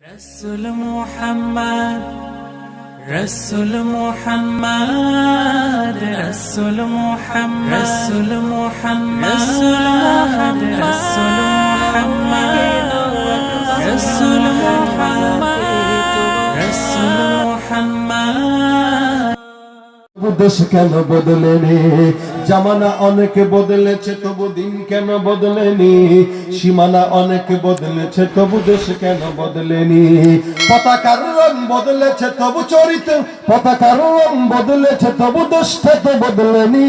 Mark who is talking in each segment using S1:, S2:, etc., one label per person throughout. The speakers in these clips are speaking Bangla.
S1: رسول محمد رسول محمد رسول محمد رسول محمد رسول محمد رسول محمد رسول محمد
S2: দেশ কেন বদলেনি জামানা অনেক বদলেছে তবু দিন কেন বদলেনি সীমানা অনেক বদলেছে তবু দেশ কেন বদলেনি পতাকার রং বদলেছে তবু চরিত্র পতাকার রং বদলেছে তবু দেশটা তো বদলেনি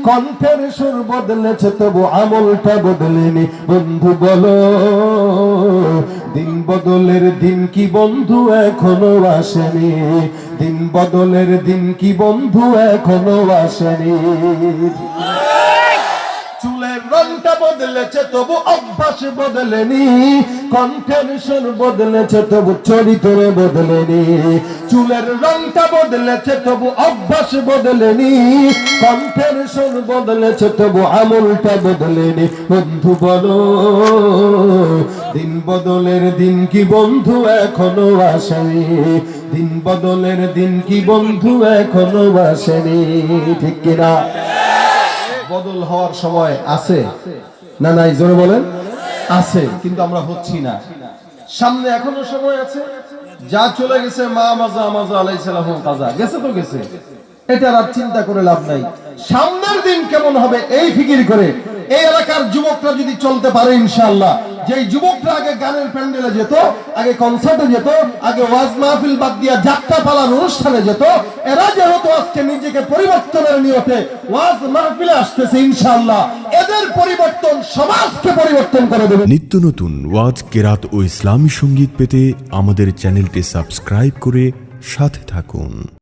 S2: কণ্ঠের সুর বদলেছে তবু আমলটা বদলেনি বন্ধু বলো দিন বদলের দিন কি বন্ধু এখনো আসেনি দিন বদলের দিন কি বন্ধু এখনো আসেনি চুলের রংটা বদলেছে তবু অভ্যাস বদলেনি কণ্ঠের সুর বদলেছে তবু চরিত্র বদলেনি চুলের রংটা বদলেছে তবু অভ্যাস বদলেনি কণ্ঠের সুর বদলেছে তবু আমলটা বদলেনি বন্ধু বলো দিন বদলের দিন কি বন্ধু এখনো আসেনি দিন বদলের দিন কি বন্ধু এখনো আসেনি ঠিক কিনা বদল হওয়ার সময় আছে না নাই জোরে বলেন আছে কিন্তু আমরা হচ্ছি না সামনে এখনো সময় আছে যা চলে গেছে মা মাজা মাজা আলাইহিস সালাম কাজা গেছে তো গেছে এটা আর চিন্তা করে লাভ নাই সামনের দিন কেমন হবে এই ফিকির করে এই এলাকার যুবকরা যদি চলতে পারে ইনশাআল্লাহ যেই যুবকরা আগে গানের প্যান্ডেলে যেত আগে কনসার্টে যেত আগে ওয়াজ মাহফিল বাদ দিয়া যাত্রা পালার অনুষ্ঠানে যেত এরা যেহেতু আজকে নিজেকে পরিবর্তনের নিয়তে ওয়াজ মাহফিলে আসতেছে ইনশাআল্লাহ এদের পরিবর্তন সমাজকে পরিবর্তন করে দেবে
S3: নিত্য নতুন ওয়াজ কেরাত ও ইসলামী সঙ্গীত পেতে আমাদের চ্যানেলটি সাবস্ক্রাইব করে সাথে থাকুন।